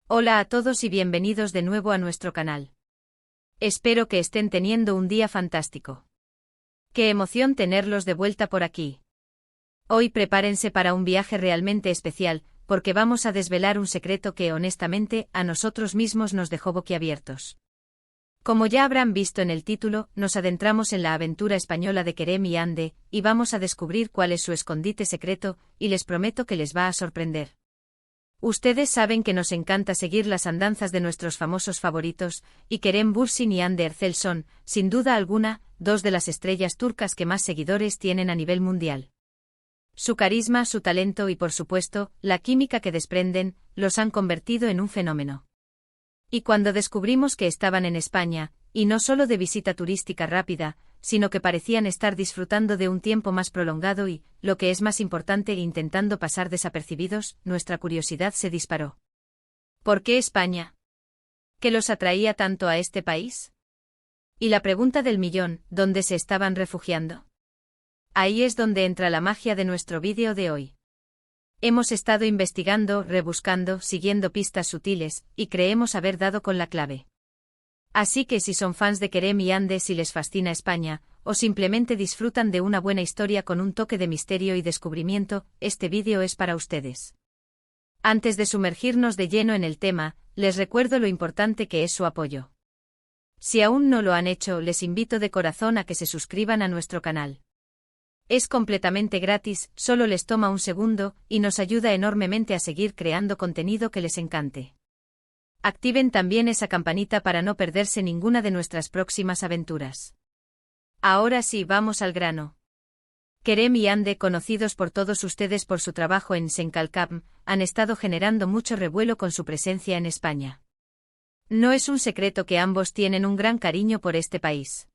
Hola a todos y bienvenidos de nuevo a nuestro canal. Espero que estén teniendo un día fantástico. Qué emoción tenerlos de vuelta por aquí. Hoy prepárense para un viaje realmente especial, porque vamos a desvelar un secreto que honestamente a nosotros mismos nos dejó boquiabiertos. Como ya habrán visto en el título, nos adentramos en la aventura española de Querem y Ande, y vamos a descubrir cuál es su escondite secreto, y les prometo que les va a sorprender. Ustedes saben que nos encanta seguir las andanzas de nuestros famosos favoritos, y Kerem Bürsin y Hande Erçel son, sin duda alguna, dos de las estrellas turcas que más seguidores tienen a nivel mundial. Su carisma, su talento y por supuesto, la química que desprenden, los han convertido en un fenómeno. Y cuando descubrimos que estaban en España, y no solo de visita turística rápida, sino que parecían estar disfrutando de un tiempo más prolongado y, lo que es más importante, intentando pasar desapercibidos, nuestra curiosidad se disparó. ¿Por qué España? ¿Qué los atraía tanto a este país? Y la pregunta del millón, ¿dónde se estaban refugiando? Ahí es donde entra la magia de nuestro vídeo de hoy. Hemos estado investigando, rebuscando, siguiendo pistas sutiles, y creemos haber dado con la clave. Así que si son fans de Kerem y Hande, si les fascina España, o simplemente disfrutan de una buena historia con un toque de misterio y descubrimiento, este vídeo es para ustedes. Antes de sumergirnos de lleno en el tema, les recuerdo lo importante que es su apoyo. Si aún no lo han hecho, les invito de corazón a que se suscriban a nuestro canal. Es completamente gratis, solo les toma un segundo, y nos ayuda enormemente a seguir creando contenido que les encante. Activen también esa campanita para no perderse ninguna de nuestras próximas aventuras. Ahora sí, vamos al grano. Kerem y Hande, conocidos por todos ustedes por su trabajo en Senkalkam, han estado generando mucho revuelo con su presencia en España. No es un secreto que ambos tienen un gran cariño por este país.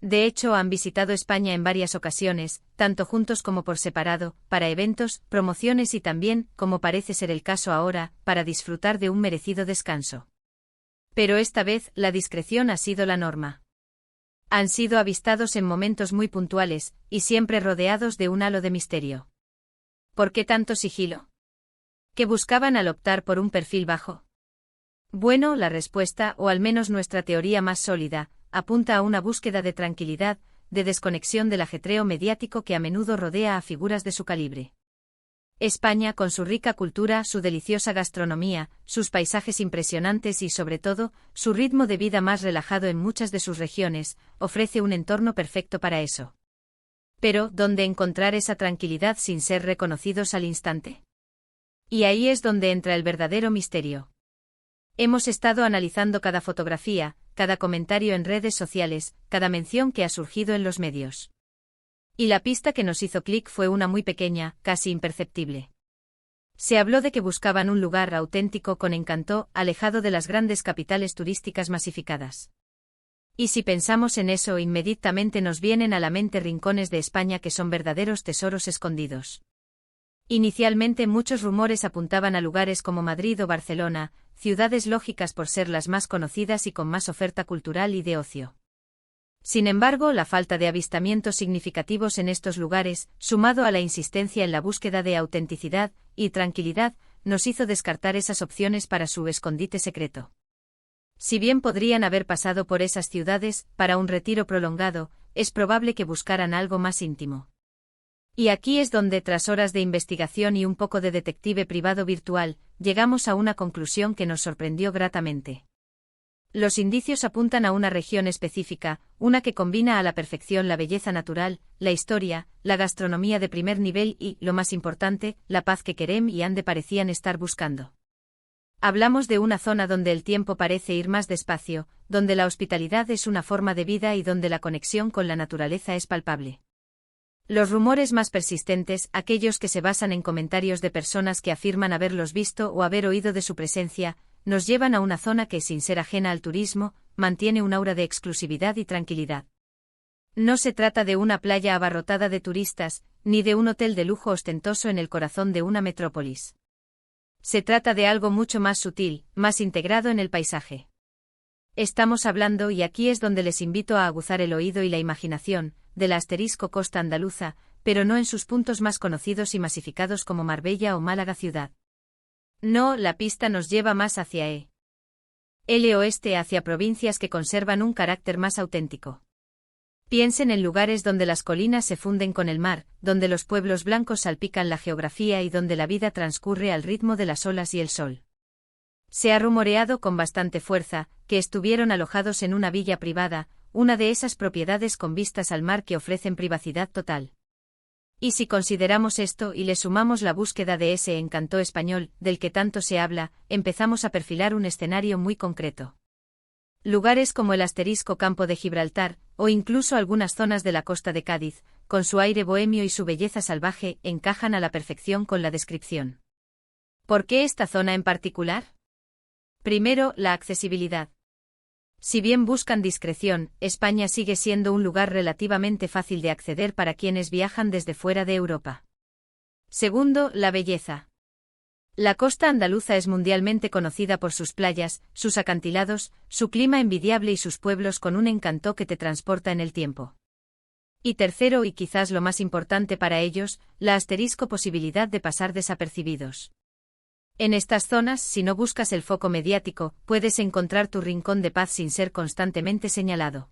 De hecho, han visitado España en varias ocasiones, tanto juntos como por separado, para eventos, promociones y también, como parece ser el caso ahora, para disfrutar de un merecido descanso. Pero esta vez, la discreción ha sido la norma. Han sido avistados en momentos muy puntuales, y siempre rodeados de un halo de misterio. ¿Por qué tanto sigilo? ¿Qué buscaban al optar por un perfil bajo? Bueno, la respuesta, o al menos nuestra teoría más sólida, apunta a una búsqueda de tranquilidad, de desconexión del ajetreo mediático que a menudo rodea a figuras de su calibre. España, con su rica cultura, su deliciosa gastronomía, sus paisajes impresionantes y, sobre todo, su ritmo de vida más relajado en muchas de sus regiones, ofrece un entorno perfecto para eso. Pero, ¿dónde encontrar esa tranquilidad sin ser reconocidos al instante? Y ahí es donde entra el verdadero misterio. Hemos estado analizando cada fotografía, cada comentario en redes sociales, cada mención que ha surgido en los medios. Y la pista que nos hizo clic fue una muy pequeña, casi imperceptible. Se habló de que buscaban un lugar auténtico con encanto, alejado de las grandes capitales turísticas masificadas. Y si pensamos en eso, inmediatamente nos vienen a la mente rincones de España que son verdaderos tesoros escondidos. Inicialmente muchos rumores apuntaban a lugares como Madrid o Barcelona, ciudades lógicas por ser las más conocidas y con más oferta cultural y de ocio. Sin embargo, la falta de avistamientos significativos en estos lugares, sumado a la insistencia en la búsqueda de autenticidad y tranquilidad, nos hizo descartar esas opciones para su escondite secreto. Si bien podrían haber pasado por esas ciudades, para un retiro prolongado, es probable que buscaran algo más íntimo. Y aquí es donde, tras horas de investigación y un poco de detective privado virtual, llegamos a una conclusión que nos sorprendió gratamente. Los indicios apuntan a una región específica, una que combina a la perfección la belleza natural, la historia, la gastronomía de primer nivel y, lo más importante, la paz que Kerem y Hande parecían estar buscando. Hablamos de una zona donde el tiempo parece ir más despacio, donde la hospitalidad es una forma de vida y donde la conexión con la naturaleza es palpable. Los rumores más persistentes, aquellos que se basan en comentarios de personas que afirman haberlos visto o haber oído de su presencia, nos llevan a una zona que, sin ser ajena al turismo, mantiene un aura de exclusividad y tranquilidad. No se trata de una playa abarrotada de turistas, ni de un hotel de lujo ostentoso en el corazón de una metrópolis. Se trata de algo mucho más sutil, más integrado en el paisaje. Estamos hablando, y aquí es donde les invito a aguzar el oído y la imaginación, de la asterisco costa andaluza, pero no en sus puntos más conocidos y masificados como Marbella o Málaga ciudad. No, la pista nos lleva más hacia el oeste, hacia provincias que conservan un carácter más auténtico. Piensen en lugares donde las colinas se funden con el mar, donde los pueblos blancos salpican la geografía y donde la vida transcurre al ritmo de las olas y el sol. Se ha rumoreado con bastante fuerza que estuvieron alojados en una villa privada, una de esas propiedades con vistas al mar que ofrecen privacidad total. Y si consideramos esto y le sumamos la búsqueda de ese encanto español, del que tanto se habla, empezamos a perfilar un escenario muy concreto. Lugares como el asterisco Campo de Gibraltar, o incluso algunas zonas de la costa de Cádiz, con su aire bohemio y su belleza salvaje, encajan a la perfección con la descripción. ¿Por qué esta zona en particular? Primero, la accesibilidad. Si bien buscan discreción, España sigue siendo un lugar relativamente fácil de acceder para quienes viajan desde fuera de Europa. Segundo, la belleza. La costa andaluza es mundialmente conocida por sus playas, sus acantilados, su clima envidiable y sus pueblos con un encanto que te transporta en el tiempo. Y tercero, y quizás lo más importante para ellos, la asterisco posibilidad de pasar desapercibidos. En estas zonas, si no buscas el foco mediático, puedes encontrar tu rincón de paz sin ser constantemente señalado.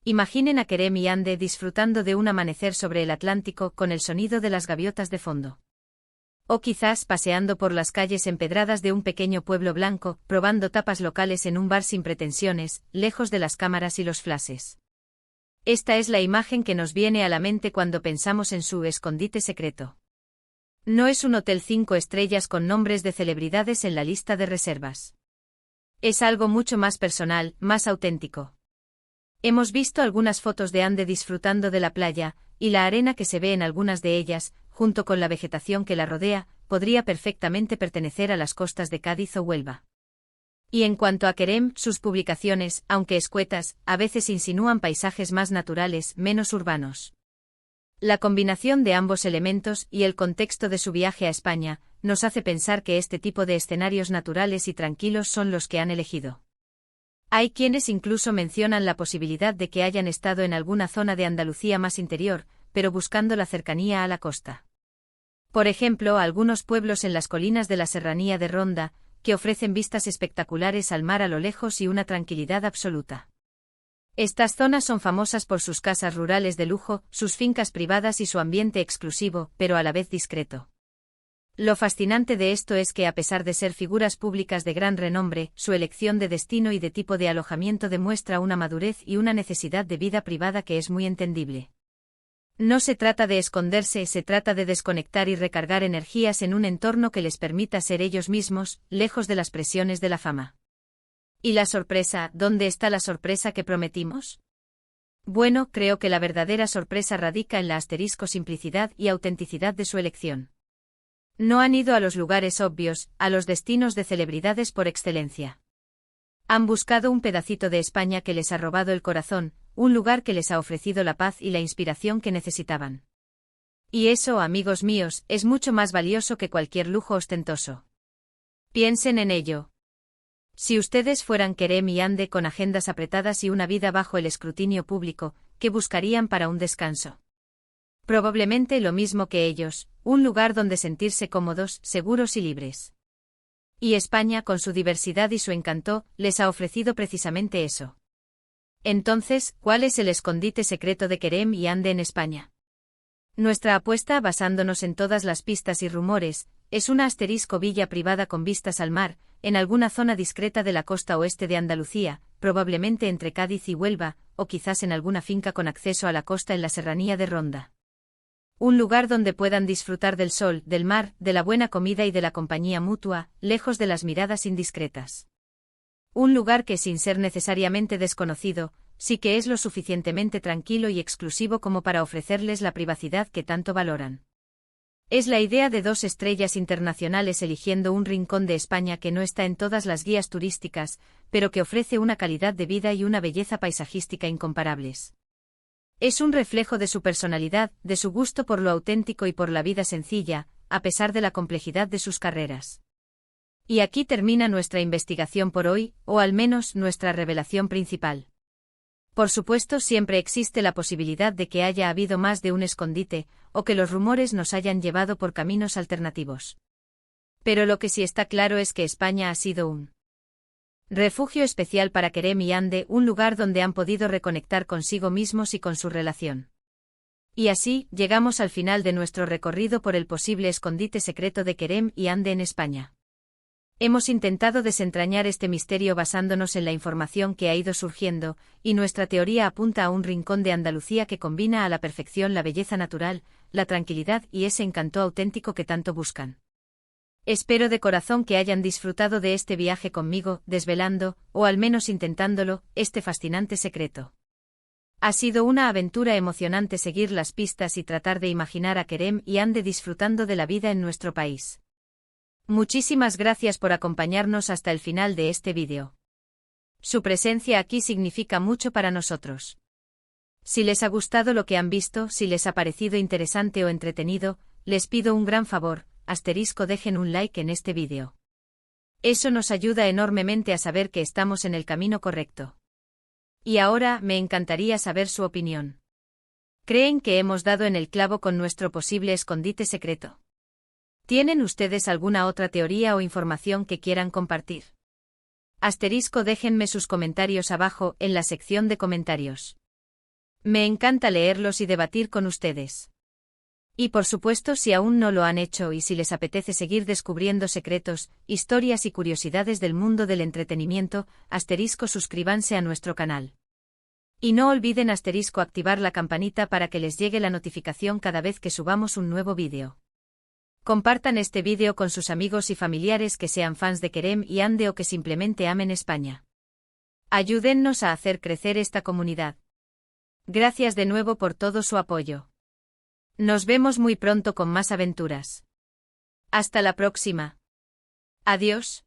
Imaginen a Kerem y Ande disfrutando de un amanecer sobre el Atlántico con el sonido de las gaviotas de fondo. O quizás paseando por las calles empedradas de un pequeño pueblo blanco, probando tapas locales en un bar sin pretensiones, lejos de las cámaras y los flashes. Esta es la imagen que nos viene a la mente cuando pensamos en su escondite secreto. No es un hotel 5 estrellas con nombres de celebridades en la lista de reservas. Es algo mucho más personal, más auténtico. Hemos visto algunas fotos de Ande disfrutando de la playa, y la arena que se ve en algunas de ellas, junto con la vegetación que la rodea, podría perfectamente pertenecer a las costas de Cádiz o Huelva. Y en cuanto a Kerem, sus publicaciones, aunque escuetas, a veces insinúan paisajes más naturales, menos urbanos. La combinación de ambos elementos y el contexto de su viaje a España, nos hace pensar que este tipo de escenarios naturales y tranquilos son los que han elegido. Hay quienes incluso mencionan la posibilidad de que hayan estado en alguna zona de Andalucía más interior, pero buscando la cercanía a la costa. Por ejemplo, algunos pueblos en las colinas de la Serranía de Ronda, que ofrecen vistas espectaculares al mar a lo lejos y una tranquilidad absoluta. Estas zonas son famosas por sus casas rurales de lujo, sus fincas privadas y su ambiente exclusivo, pero a la vez discreto. Lo fascinante de esto es que a pesar de ser figuras públicas de gran renombre, su elección de destino y de tipo de alojamiento demuestra una madurez y una necesidad de vida privada que es muy entendible. No se trata de esconderse, se trata de desconectar y recargar energías en un entorno que les permita ser ellos mismos, lejos de las presiones de la fama. ¿Y la sorpresa? ¿Dónde está la sorpresa que prometimos? Bueno, creo que la verdadera sorpresa radica en la asterisco simplicidad y autenticidad de su elección. No han ido a los lugares obvios, a los destinos de celebridades por excelencia. Han buscado un pedacito de España que les ha robado el corazón, un lugar que les ha ofrecido la paz y la inspiración que necesitaban. Y eso, amigos míos, es mucho más valioso que cualquier lujo ostentoso. Piensen en ello. Si ustedes fueran Kerem y Ande con agendas apretadas y una vida bajo el escrutinio público, ¿qué buscarían para un descanso? Probablemente lo mismo que ellos, un lugar donde sentirse cómodos, seguros y libres. Y España, con su diversidad y su encanto, les ha ofrecido precisamente eso. Entonces, ¿cuál es el escondite secreto de Kerem y Ande en España? Nuestra apuesta, basándonos en todas las pistas y rumores, es una asterisco villa privada con vistas al mar, en alguna zona discreta de la costa oeste de Andalucía, probablemente entre Cádiz y Huelva, o quizás en alguna finca con acceso a la costa en la Serranía de Ronda. Un lugar donde puedan disfrutar del sol, del mar, de la buena comida y de la compañía mutua, lejos de las miradas indiscretas. Un lugar que, sin ser necesariamente desconocido, sí que es lo suficientemente tranquilo y exclusivo como para ofrecerles la privacidad que tanto valoran. Es la idea de 2 estrellas internacionales eligiendo un rincón de España que no está en todas las guías turísticas, pero que ofrece una calidad de vida y una belleza paisajística incomparables. Es un reflejo de su personalidad, de su gusto por lo auténtico y por la vida sencilla, a pesar de la complejidad de sus carreras. Y aquí termina nuestra investigación por hoy, o al menos nuestra revelación principal. Por supuesto, siempre existe la posibilidad de que haya habido más de un escondite, o que los rumores nos hayan llevado por caminos alternativos. Pero lo que sí está claro es que España ha sido un refugio especial para Kerem y Ande, un lugar donde han podido reconectar consigo mismos y con su relación. Y así, llegamos al final de nuestro recorrido por el posible escondite secreto de Kerem y Ande en España. Hemos intentado desentrañar este misterio basándonos en la información que ha ido surgiendo, y nuestra teoría apunta a un rincón de Andalucía que combina a la perfección la belleza natural, la tranquilidad y ese encanto auténtico que tanto buscan. Espero de corazón que hayan disfrutado de este viaje conmigo, desvelando, o al menos intentándolo, este fascinante secreto. Ha sido una aventura emocionante seguir las pistas y tratar de imaginar a Kerem y Ande disfrutando de la vida en nuestro país. Muchísimas gracias por acompañarnos hasta el final de este vídeo. Su presencia aquí significa mucho para nosotros. Si les ha gustado lo que han visto, si les ha parecido interesante o entretenido, les pido un gran favor, dejen un like en este vídeo. Eso nos ayuda enormemente a saber que estamos en el camino correcto. Y ahora, me encantaría saber su opinión. ¿Creen que hemos dado en el clavo con nuestro posible escondite secreto? ¿Tienen ustedes alguna otra teoría o información que quieran compartir? Déjenme sus comentarios abajo, en la sección de comentarios. Me encanta leerlos y debatir con ustedes. Y por supuesto, si aún no lo han hecho y si les apetece seguir descubriendo secretos, historias y curiosidades del mundo del entretenimiento, suscríbanse a nuestro canal. Y no olviden activar la campanita para que les llegue la notificación cada vez que subamos un nuevo vídeo. Compartan este vídeo con sus amigos y familiares que sean fans de Kerem y Ande o que simplemente amen España. Ayúdennos a hacer crecer esta comunidad. Gracias de nuevo por todo su apoyo. Nos vemos muy pronto con más aventuras. Hasta la próxima. Adiós.